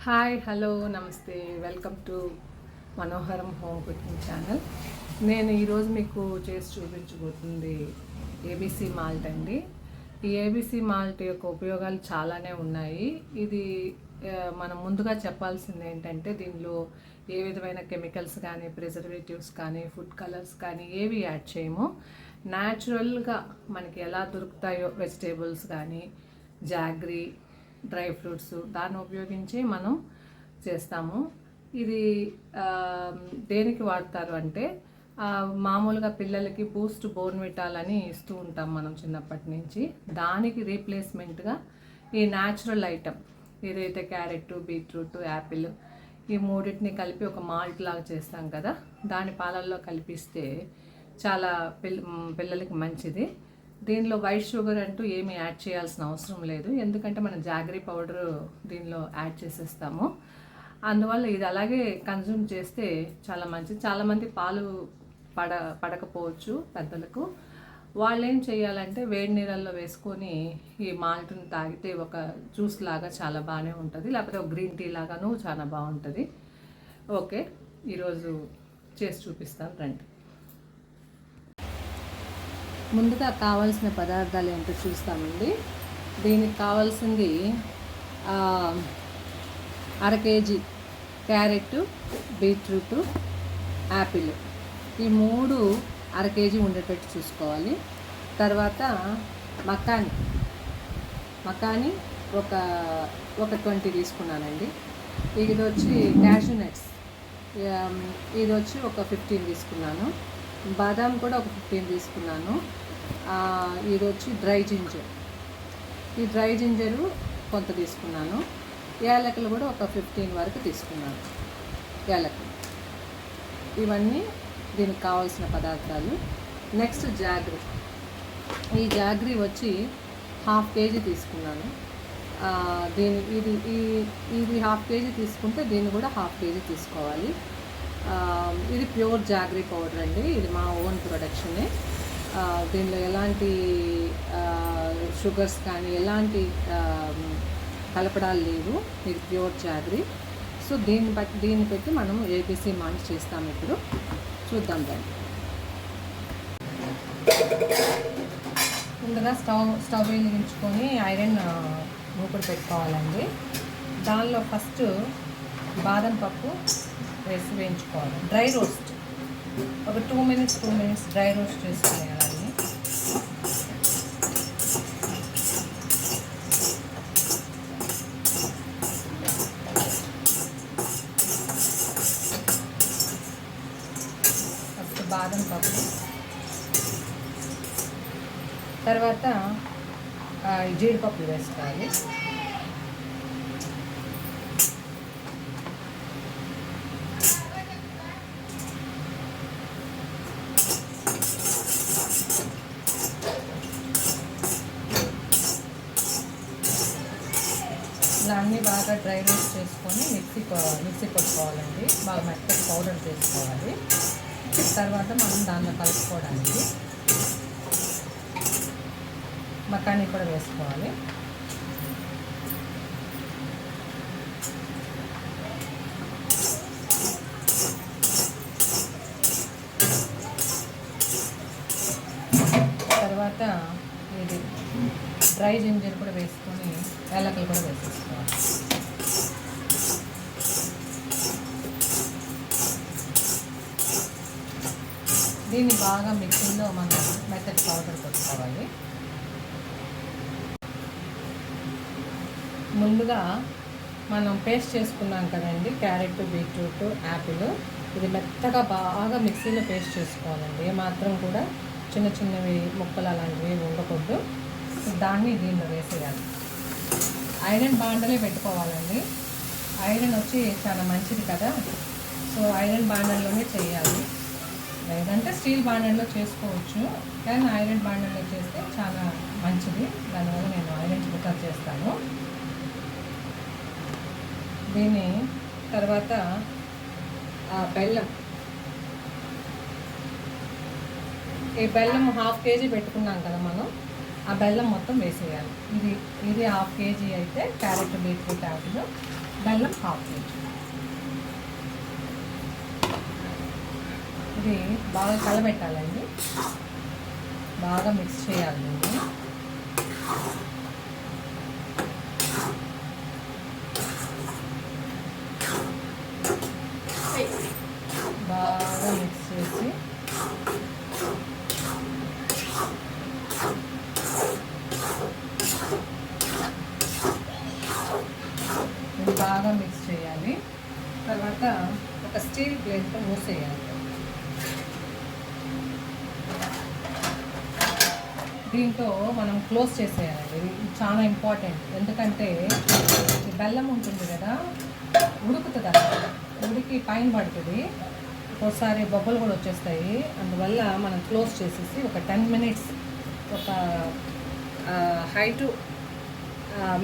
Hi hello నమస్తే welcome to Manoharam home cooking channel. నేను ఈరోజు మీకు చేసి చూపించబోతుంది ఏబీసీ మాల్ట్ అండి. ఈ ఏబీసీ మాల్ట్ యొక్క ఉపయోగాలు చాలానే ఉన్నాయి. ఇది మనం ముందుగా చెప్పాల్సింది ఏంటంటే దీనిలో ఏ విధమైన కెమికల్స్ కానీ ప్రిజర్వేటివ్స్ కానీ ఫుడ్ కలర్స్ కానీ ఏవి యాడ్ చేయము. న్యాచురల్గా మనకి ఎలా దొరుకుతాయో వెజిటేబుల్స్ కానీ జాగ్రీ డ్రై ఫ్రూట్స్ దాన్ని ఉపయోగించి మనం చేస్తాము. ఇది దేనికి వాడతారు అంటే మామూలుగా పిల్లలకి బూస్ట్ బోర్న్విటాలని ఇస్తూ ఉంటాం మనం చిన్నప్పటి నుంచి. దానికి రీప్లేస్మెంట్గా ఈ న్యాచురల్ ఐటమ్ ఏదైతే క్యారెట్ బీట్రూట్ యాపిల్ ఈ మూడింటిని కలిపి ఒక మాల్ట్ లాగా చేస్తాం కదా, దాని పాలల్లో కలిపిస్తే చాలా పిల్లలకి మంచిది. దీనిలో వైట్ షుగర్ అంటూ ఏమీ యాడ్ చేయాల్సిన అవసరం లేదు, ఎందుకంటే మనం జాగరీ పౌడర్ దీనిలో యాడ్ చేసేస్తాము. అందువల్ల ఇది అలాగే కన్జ్యూమ్ చేస్తే చాలా మంచిది. చాలామంది పాలు పడకపోవచ్చు పెద్దలకు. వాళ్ళు ఏం చేయాలంటే వేడి నీళ్ళల్లో వేసుకొని ఈ మాల్ట్ని తాగితే ఒక జ్యూస్ లాగా చాలా బాగానే ఉంటుంది, లేకపోతే ఒక గ్రీన్ టీ లాగాను చాలా బాగుంటుంది. ఓకే, ఈరోజు చేసి చూపిస్తాను రండి. ముందుగా కావాల్సిన పదార్థాలు ఏంటో చూస్తామండి. దీనికి కావాల్సింది 1/2 కేజీ క్యారెట్ బీట్రూట్ యాపిల్, ఈ 3 1/2 కేజీ ఉండేటట్టు చూసుకోవాలి. తర్వాత మకాని ఒక 20 తీసుకున్నానండి. ఇది వచ్చి క్యాష్యూ నట్స్, ఇది వచ్చి ఒక 15 తీసుకున్నాను. బాదాం కూడా ఒక 15 తీసుకున్నాను. ఇది వచ్చి డ్రై జింజర్, ఈ డ్రై జింజరు కొంత తీసుకున్నాను. యాలకులు కూడా ఒక 15 వరకు తీసుకున్నాను. యాలకులు ఇవన్నీ దీనికి కావాల్సిన పదార్థాలు. నెక్స్ట్ జాగ్రీ, ఈ జాగ్రీ వచ్చి 1/2 కేజీ తీసుకున్నాను. ఇది 1/2 కేజీ తీసుకుంటే దీన్ని కూడా 1/2 కేజీ తీసుకోవాలి. ఇది ప్యూర్ జాగ్రీ పౌడర్ అండి, ఇది మా ఓన్ ప్రొడక్షనే. దీనిలో ఎలాంటి షుగర్స్ కానీ ఎలాంటి కలపడాలు లేవు, ఇది ప్యూర్ జాగ్రీ. సో దీన్ని పెట్టి మనం ఏబీసీ మాల్ట్ చేస్తాం. ఇప్పుడు చూద్దాం దాన్ని. ముందుగా స్టవ్ వెలిగించుకొని ఐరన్ మూకుడు పెట్టుకోవాలండి. దానిలో ఫస్ట్ బాదం పప్పు వేసి వేయించుకోవాలి. డ్రై రోస్ట్ ఒక 2 మినిట్స్ డ్రై రోస్ట్ చేసుకునేయాలి. ఫస్ట్ బాదం పప్పు, తర్వాత జీడిపప్పు వేసుకోవాలి. ఇలా అన్నీ బాగా డ్రై రోస్ట్ చేసుకొని మిక్సీ కొట్టుకోవాలండి. బాగా మెత్తగా పౌడర్ చేసుకోవాలి. తర్వాత మనం దానిలో కలుపుకోవడానికి మకానీ కూడా వేసుకోవాలి. తర్వాత ఇది డ్రై జింజర్ కూడా వేసుకొని యాలకులు కూడా వేసేసుకోవాలి. దీన్ని బాగా మిక్సీలో మనం మెత్తటి పౌడర్ కొట్టుకోవాలి. ముందుగా మనం పేస్ట్ చేసుకున్నాం కదండి క్యారెట్ బీట్రూట్ యాపిల్, ఇది మెత్తగా బాగా మిక్సీలో పేస్ట్ చేసుకోవాలండి. ఏమాత్రం కూడా చిన్న చిన్నవి ముక్కలు అలాంటివి ఉండకూడదు. దాన్ని దీనిలో వేసేయాలి. ఐరన్ బాండలే పెట్టుకోవాలండి. ఐరన్ వచ్చి చాలా మంచిది కదా, సో ఐరన్ బాండల్లోనే చేయాలి. లేదంటే స్టీల్ బాండల్లో చేసుకోవచ్చు, కానీ ఐరన్ బాండల్లో చేస్తే చాలా మంచిది. దానివల్ల నేను ఐరన్ ప్రిఫర్ చేస్తాను. దీని తర్వాత బెల్లం, ఈ బెల్లం 1/2 కేజీ పెట్టుకున్నాం కదా మనం, ఆ బెల్లం మొత్తం వేసేయాలి. ఇది ఇది 1/2 kg అయితే క్యారెట్, బీట్రూట్, యాపిల్, బెల్లం 1/2 kg. ఇది బాగా కలబెట్టాలండి, బాగా మిక్స్ చేయాలి. బాగా మిక్స్ చేసి బాగా మిక్స్ చేయాలి. తర్వాత ఒక స్టీల్ ప్లేట్తో మూసేయాలి. దీంతో మనం క్లోజ్ చేసేయాలి. ఇది చాలా ఇంపార్టెంట్, ఎందుకంటే బెల్లం ఉంటుంది కదా, ఉడుకుతుంది అన్నమాట. ఉడికి పైన పడుతుంది, ఒకసారి బొబ్బలు కూడా వచ్చేస్తాయి. అందువల్ల మనం క్లోజ్ చేసేసి ఒక 10 minutes ఒక హై టు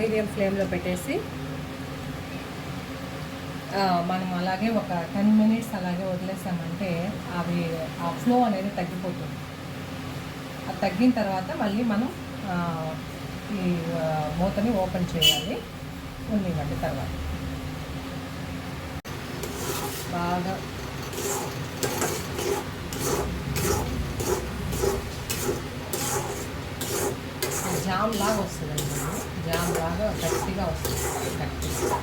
మీడియం ఫ్లేమ్లో పెట్టేసి మనం అలాగే ఒక 10 minutes అలాగే వదిలేసామంటే అవి ఆ ఫ్లో అనేది తగ్గిపోతుంది. అది తగ్గిన తర్వాత మళ్ళీ మనం ఈ మూతని ఓపెన్ చేయాలి. ఉన్నివ్వండి. తర్వాత బాగా జామ్ లాగా వస్తుందండి, జామ్ లాగా గట్టిగా వస్తుంది. గట్టిగా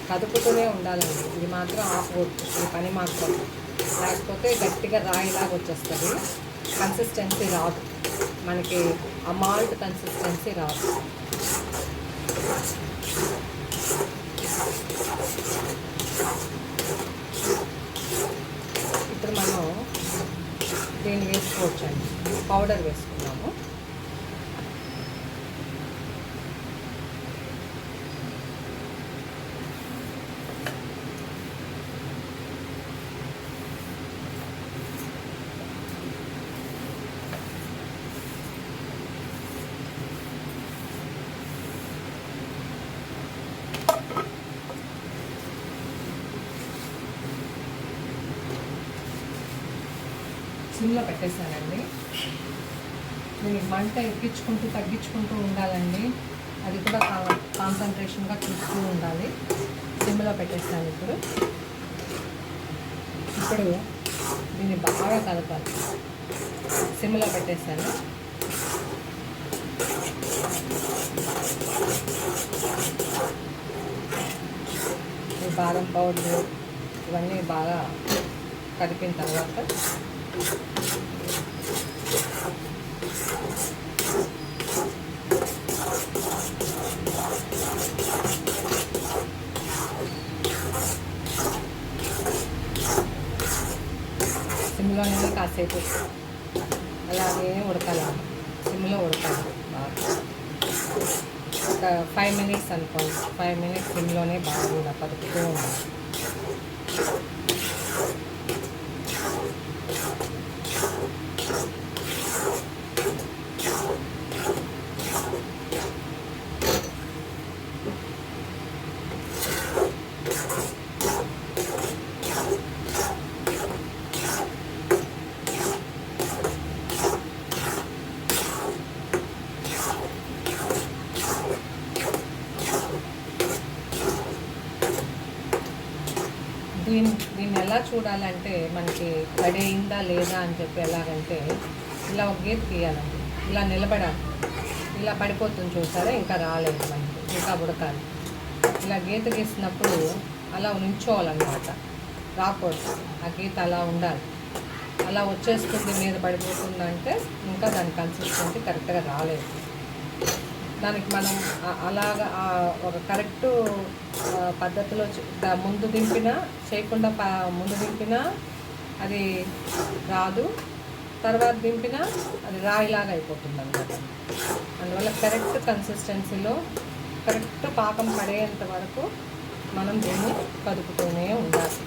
కదుపుతూనే ఉండాలండి. ఇది మాత్రం ఆపకూడదు, ఈ పని మాత్రం. లేకపోతే గట్టిగా రాయిలాగా వచ్చేస్తుంది, కన్సిస్టెన్సీ రాదు మనకి, ఆ మాల్ట్ కన్సిస్టెన్సీ రాదు. ఇప్పుడు మనం దీన్ని వేసుకోవచ్చండి, పౌడర్ వేసుకున్నాము. సిమ్లో పెట్టేశానండి. దీనికి మంట ఎక్కించుకుంటూ తగ్గించుకుంటూ ఉండాలండి. అది కూడా కాన్సన్ట్రేషన్గా చూస్తూ ఉండాలి. సిమ్లో పెట్టేస్తాను. ఇప్పుడు దీన్ని బాగా కలపాలి. సిమ్లో పెట్టేస్తాను. ఈ బాదం పౌడర్ ఇవన్నీ బాగా కలిపిన తర్వాత సిమ్లోనే కాసేపు అలాగే ఉడకాలి. సిమ్లో ఉడకాలి బాగా. ఒక 5 minutes అనుకోండి. 5 minutes సిమ్లోనే బాగా కలుపుతూ ఉండాలి. దీన్ని ఎలా చూడాలంటే మనకి రెడీ అయిందా లేదా అని చెప్పి ఎలాగంటే ఇలా ఒక గీత గీయాలండి. ఇలా నిలబడాలి. ఇలా పడిపోతుంది చూసారా, ఇంకా రాలేదు మనకి, ఇంకా ఉడకాలి. ఇలా గీత గీసినప్పుడు అలా నించోవాలన్నమాట, రాకూడదు. ఆ గీత అలా ఉండాలి. అలా వచ్చేస్తుంది, మీద పడిపోతుందంటే ఇంకా దాని కన్సిస్టెన్సీ కరెక్ట్గా రాలేదు. దానికి మనం అలాగా ఒక కరెక్ట్ పద్ధతిలో ముందు దింపినా చేయకుండా ముందు దింపినా అది రాదు, తర్వాత దింపినా అది రాయిలాగా అయిపోతుంది అన్నమాట. అందువల్ల కరెక్ట్ కన్సిస్టెన్సీలో కరెక్ట్ పాకం పడేంత వరకు మనం దీన్ని కదుపుతూనే ఉండాలి.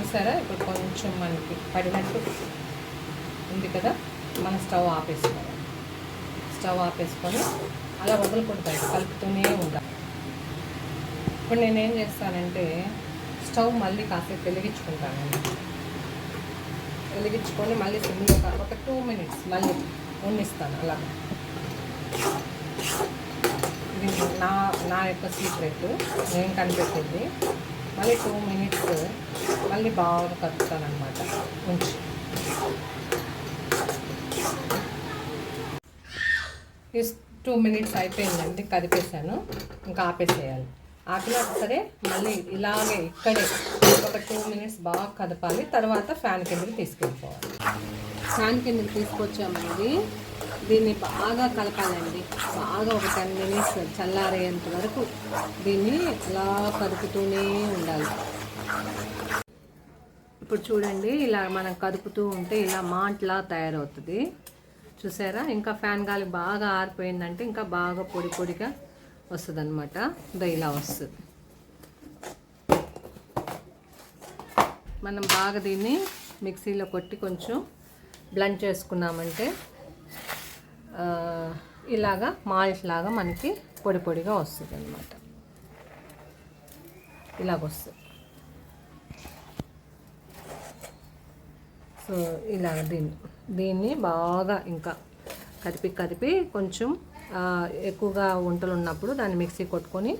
చూసారా ఇప్పుడు కొంచెం మనకి పడినట్టు ఉంది కదా, మనం స్టవ్ ఆపేసుకోవాలి. స్టవ్ ఆపేసుకొని అలా వదలకూడదు, కలుపుతూనే ఉండాలి. ఇప్పుడు నేనేం చేస్తానంటే స్టవ్ మళ్ళీ కాసేపు వెలిగించుకుంటానండి. వెలిగించుకొని మళ్ళీ సిమ్లో ఒక 2 మినిట్స్ మళ్ళీ వండిస్తాను. అలాగా ఇది నా యొక్క సీక్రెట్, నేను కనిపెట్టింది. మళ్ళీ 2 మినిట్స్ మళ్ళీ బాగా కలుపుతాను అనమాట ఉంచి. ఈ 2 మినిట్స్ అయిపోయిందండి, కదిపేసాను. ఇంకా ఆపేసేయాలి. ఆపినా సరే మళ్ళీ ఇలాగే ఇక్కడే ఒక 2 మినిట్స్ బాగా కదపాలి. తర్వాత ఫ్యాన్ కిందకి తీసుకెళ్ళిపోవాలి. ఫ్యాన్ కిందకి తీసుకొచ్చామండి. దీన్ని బాగా కలపాలండి. బాగా ఒక 10 మినిట్స్ చల్లారేంత వరకు దీన్ని అలా కదుపుతూనే ఉండాలి. ఇప్పుడు చూడండి, ఇలా మనం కదుపుతూ ఉంటే ఇలా మాంట్లా తయారవుతుంది. చూసారా? ఇంకా ఫ్యాన్ గాలి బాగా ఆరిపోయిందంటే ఇంకా బాగా పొడి పొడిగా వస్తుంది అనమాట. ఇలా వస్తుంది. మనం బాగా దీన్ని మిక్సీలో కొట్టి కొంచెం బ్లెండ్ చేసుకున్నామంటే ఇలాగా మాల్ట్ లాగా మనకి పొడి పొడిగా వస్తుంది అనమాట. ఇలాగొస్తుంది. సో ఇలాగ దీన్ని బాగా ఇంకా కదిపి కొంచెం ఎక్కువగా వంటలు ఉన్నప్పుడు దాన్ని మిక్సీ కొట్టుకొని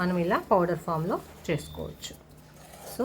మనం ఇలా పౌడర్ ఫామ్లో చేసుకోవచ్చు. సో